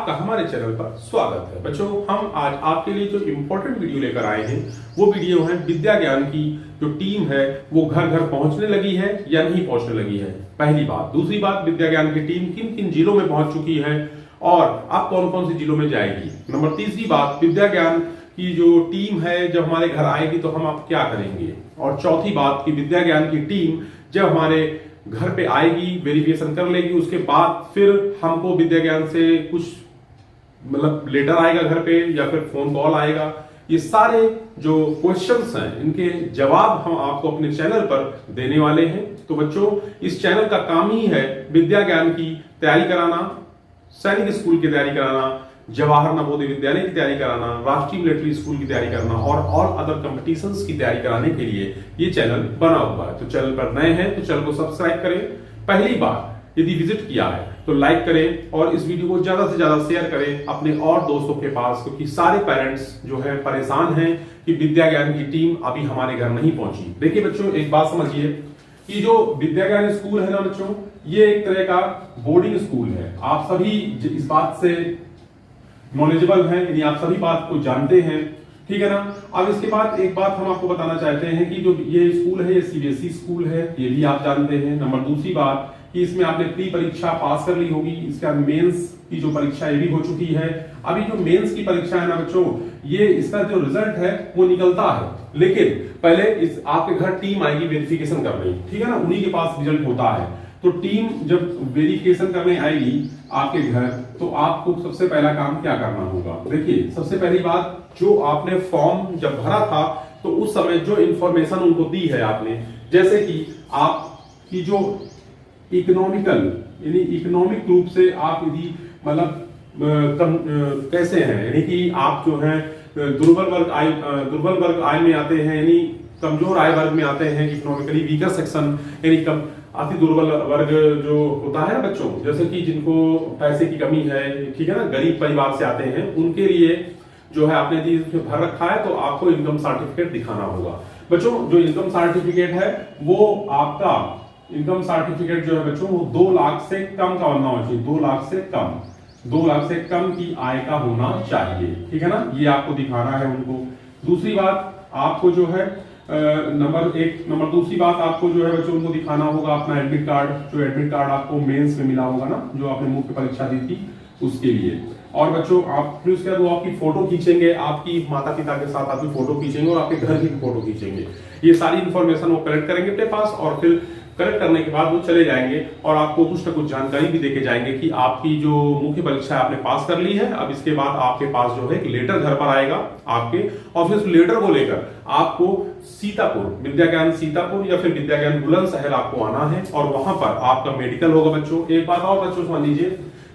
आपका हमारे चैनल पर स्वागत है। बच्चों, हम आज आपके लिए जो इम्पोर्टेंट वीडियो लेकर आए हैं वो वीडियो है विद्या ज्ञान की जो टीम है वो घर घर पहुंचने लगी है या नहीं पहुंचने लगी है, पहली बात। दूसरी बात, विद्या ज्ञान की टीम किन किन जिलों में पहुंच चुकी है और अब कौन कौन सी जिलों में जाएगी। नंबर तीसरी बात, विद्या ज्ञान की जो टीम है जब हमारे घर आएगी तो हम आप क्या करेंगे। और चौथी बात कि विद्या ज्ञान की टीम जब हमारे घर पे आएगी, वेरिफिकेशन कर लेगी, उसके बाद फिर हमको विद्या ज्ञान से कुछ मतलब लेटर आएगा घर पे या फिर फोन कॉल आएगा। ये सारे जो क्वेश्चंस हैं इनके जवाब हम आपको अपने चैनल पर देने वाले हैं। तो बच्चों, इस चैनल का काम ही है विद्या ज्ञान की तैयारी कराना, सैनिक स्कूल की तैयारी कराना, जवाहर नवोदय विद्यालय की तैयारी कराना, राष्ट्रीय मिलिट्री स्कूल की तैयारी करना और ऑल अदर कंपटीशंस की तैयारी कराने के लिए ये चैनल बना हुआ है। तो चैनल पर नए हैं तो चैनल को सब्सक्राइब करें। पहली बार यदि विजिट किया है तो लाइक करें और इस वीडियो को ज्यादा से ज्यादा शेयर करें अपने और दोस्तों के पास, क्योंकि सारे पेरेंट्स जो है परेशान हैं कि विद्या ज्ञान की टीम अभी हमारे घर नहीं पहुंची। देखिए बच्चों, एक बात समझिए कि जो विद्या ज्ञान स्कूल है ना बच्चों, ये एक तरह का बोर्डिंग स्कूल है। आप सभी इस बात से नॉलेजेबल हैं, यानी आप सभी बात को जानते हैं, ठीक है ना। अब इसके बाद एक बात हम आपको बताना चाहते हैं कि जो ये स्कूल है ये सीबीएसई स्कूल है, ये भी आप जानते हैं। नंबर दूसरी बात कि इसमें आपने प्री परीक्षा पास कर ली होगी, इसका मेंस की जो परीक्षा ये भी हो चुकी है। अभी जो मेंस की परीक्षा है ना बच्चों, ये इसका जो रिजल्ट है वो निकलता है, लेकिन पहले इस आपके घर टीम आएगी वेरिफिकेशन करने, ठीक है ना, उन्हीं के पास रिजल्ट होता है। तो टीम जब वेरिफिकेशन करने आएगी आपके घर तो आपको सबसे पहला काम क्या करना होगा। देखिए, सबसे पहली बात, जो आपने फॉर्म जब भरा था तो उस समय जो इंफॉर्मेशन उनको दी है आपने, जैसे कि आपकी जो इकोनॉमिकल यानी इकोनॉमिक रूप से आप यदि मतलब कैसे हैं, यानी कि आप जो है दुर्बल वर्ग आय में आते हैं, यानी कमजोर आय वर्ग में आते हैं, इकोनॉमिकली वीकर सेक्शन यानी अति दुर्बल वर्ग जो होता है ना बच्चों, जैसे कि जिनको पैसे की कमी है, ठीक है ना, गरीब परिवार से आते हैं, उनके लिए जो है आपने यदि भर रखा है तो आपको इनकम सर्टिफिकेट दिखाना होगा। बच्चों, जो इनकम सर्टिफिकेट है वो आपका इनकम सर्टिफिकेट जो है बच्चों वो 2 लाख से कम का बनना चाहिए। 2 लाख से कम की आय का होना चाहिए, ठीक है ना, ये आपको दिखाना है उनको। दूसरी बात आपको जो है नंबर दूसरी बात आपको जो है बच्चों उनको दिखाना होगा अपना एडमिट कार्ड, जो एडमिट कार्ड आपको मेंस में मिला होगा ना, जो आपने मुख्य परीक्षा दी थी उसके लिए। और बच्चों आप फिर उसके बाद वो आपकी फोटो खींचेंगे, आपकी माता पिता के साथ आपकी फोटो खींचेंगे और आपके घर की फोटो खींचेंगे। ये सारी इंफॉर्मेशन वो कलेक्ट करेंगे अपने पास और फिर कलेक्ट करने के बाद वो चले जाएंगे और आपको कुछ ना कुछ जानकारी भी देके जाएंगे कि आपकी जो मुख्य परीक्षा आपने पास कर ली है। अब इसके बाद आपके पास जो है एक लेटर घर पर आएगा आपके, और फिर उस लेटर को लेकर आपको सीतापुर, विद्या ज्ञान सीतापुर या फिर विद्या ज्ञान बुलंदशहर आपको आना है और वहां पर आपका मेडिकल होगा। बच्चों, एक बात और बच्चों समझ लीजिए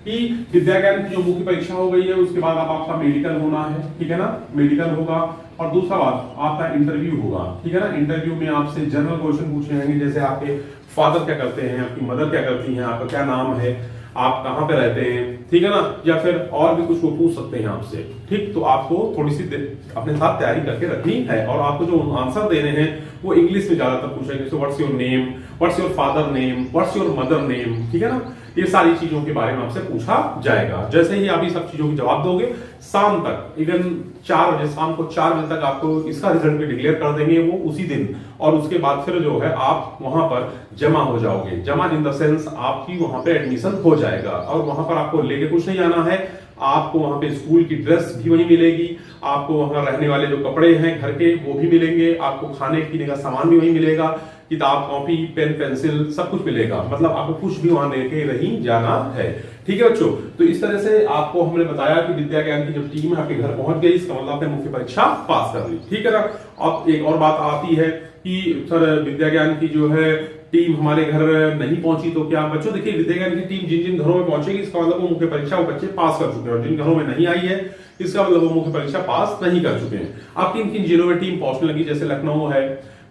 कि विद्या ज्ञान की जो मुख्य परीक्षा हो गई है उसके बाद आपका मेडिकल होना है, ठीक है ना, मेडिकल होगा। और दूसरा बात आपका इंटरव्यू होगा, ठीक है ना। इंटरव्यू में आपसे जनरल क्वेश्चन पूछे जाएंगे, जैसे आपके फादर क्या करते हैं, आपकी मदर क्या करती हैं, आपका क्या नाम है, आप कहाँ पे रहते हैं, ठीक है ना, या फिर और भी कुछ वो पूछ सकते हैं आपसे, ठीक। तो आपको थोड़ी सी अपने साथ तैयारी करके रखनी है और आपको जो आंसर देने हैं वो इंग्लिश में ज्यादातर पूछेंगे, जैसे what's your name, what's your father name, what's your mother name, ठीक है ना। ये सारी चीजों के बारे में आपसे पूछा जाएगा। जैसे ही आप ये सब चीजों के जवाब दोगे, शाम तक इवन 4 बजे, शाम को 4 बजे तक आपको इसका रिजल्ट भी डिक्लेयर कर देंगे वो उसी दिन। और उसके बाद फिर जो है आप वहां पर जमा हो जाओगे। जमा इन द सेंस आपकी वहां पे एडमिशन हो जाएगा और वहां पर आपको लेके कुछ नहीं आना है। आपको वहां पे स्कूल की ड्रेस भी वही मिलेगी, आपको वहां रहने वाले जो कपड़े हैं घर के वो भी मिलेंगे, आपको खाने पीने का सामान भी वही मिलेगा, किताब कॉपी पेन पेंसिल सब कुछ मिलेगा। मतलब आपको कुछ भी वहां लेके नहीं जाना है, ठीक है बच्चों। तो इस तरह से आपको हमने बताया कि विद्या ज्ञान की जब टीम आपके घर पहुंच गई, इसका मतलब आपने मुख्य परीक्षा पास कर ली, ठीक है ना। अब एक और बात आती है कि सर विद्या ज्ञान की जो है टीम हमारे घर नहीं पहुंची तो क्या। बच्चों देखिए, विद्या ज्ञान की टीम जिन जिन घरों में पहुंचेगी इसका मतलब वो मुख्य परीक्षा वो बच्चे पास कर चुके हैं, और जिन घरों में नहीं आई है इसका मतलब वो मुख्य परीक्षा पास नहीं कर चुके हैं। अब किन किन जिलों में टीम पहुंचने लगी, जैसे लखनऊ है,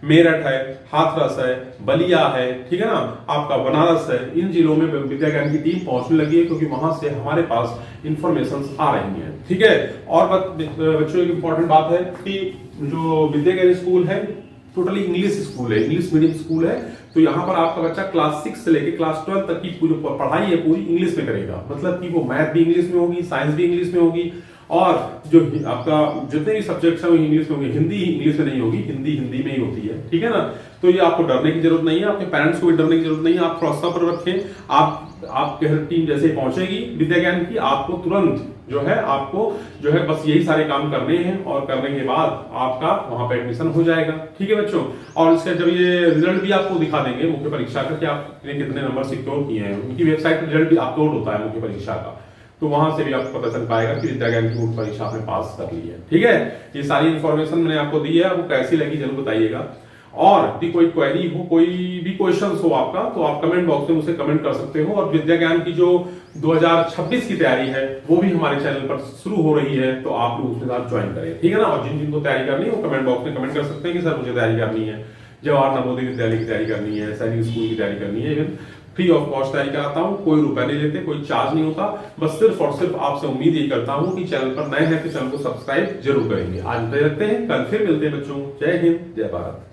मेरठ है, हाथरस है, बलिया है, ठीक है ना, आपका बनारस है, इन जिलों में विद्या ज्ञान की टीम पहुंचने लगी है क्योंकि वहां से हमारे पास इंफॉर्मेशन आ रही है, ठीक है। और बच्चों एक इंपॉर्टेंट बात है कि जो विद्या ज्ञान स्कूल है टोटली इंग्लिश स्कूल है, इंग्लिश मीडियम स्कूल है, तो यहाँ पर आपका बच्चा क्लास 6 से लेकर क्लास 12 तक की पूरी पढ़ाई है पूरी इंग्लिश में करेगा। मतलब कि वो मैथ भी इंग्लिश में होगी, साइंस भी इंग्लिश में होगी, और जो आपका जितने भी सब्जेक्ट्स हैं वो इंग्लिश में होंगे। हिंदी इंग्लिश में नहीं होगी, हिंदी हिंदी में ही होती है, ठीक है ना। तो ये आपको डरने की जरूरत नहीं है, अपने पेरेंट्स को भी डरने की जरूरत नहीं है। आप थोड़ा सब्र रखें, आपके टीम जैसे पहुंचेगी विद्या ज्ञान की, आपको तुरंत जो है आपको जो है बस यही सारे काम करने हैं, और करने के बाद आपका वहां पे एडमिशन हो जाएगा, ठीक है बच्चों। और इसका जब ये रिजल्ट भी आपको दिखा देंगे मुख्य परीक्षा का कि आपने कितने नंबर सिक्योर किए हैं, उनकी वेबसाइट पर रिजल्ट भी अपलोड होता है मुख्य परीक्षा का, तो वहां से भी आपको पता चल पाएगा कि विद्या ज्ञान की मुख्य परीक्षा आपने पास कर ली है, ठीक है। ये सारी इन्फॉर्मेशन मैंने आपको दी है, वो कैसी लगी जरूर बताइएगा। और यदि कोई क्वेरी हो, कोई भी क्वेश्चन हो आपका, तो आप कमेंट बॉक्स में मुझे कमेंट कर सकते हो। और विद्या ज्ञान की जो 2026 की तैयारी है वो भी हमारे चैनल पर शुरू हो रही है, तो आप लोग उसके साथ ज्वाइन करें, ठीक है ना। और जिन जिनको तैयारी करनी है वो कमेंट बॉक्स में कमेंट कर सकते हैं कि सर मुझे तैयारी करनी है, जवाहर नवोदय विद्यालय की तैयारी करनी है, सैनिक स्कूल की तैयारी करनी है। इवन फ्री ऑफ कॉस्ट तैयारी कराता हूँ, कोई रुपए नहीं लेते, कोई चार्ज नहीं होता। बस सिर्फ और सिर्फ आपसे उम्मीद यही करता हूँ कि चैनल पर नए हैं तो चैनल को सब्सक्राइब जरूर करेंगे। आज रखते हैं, कल फिर मिलते हैं बच्चों। जय हिंद, जय भारत।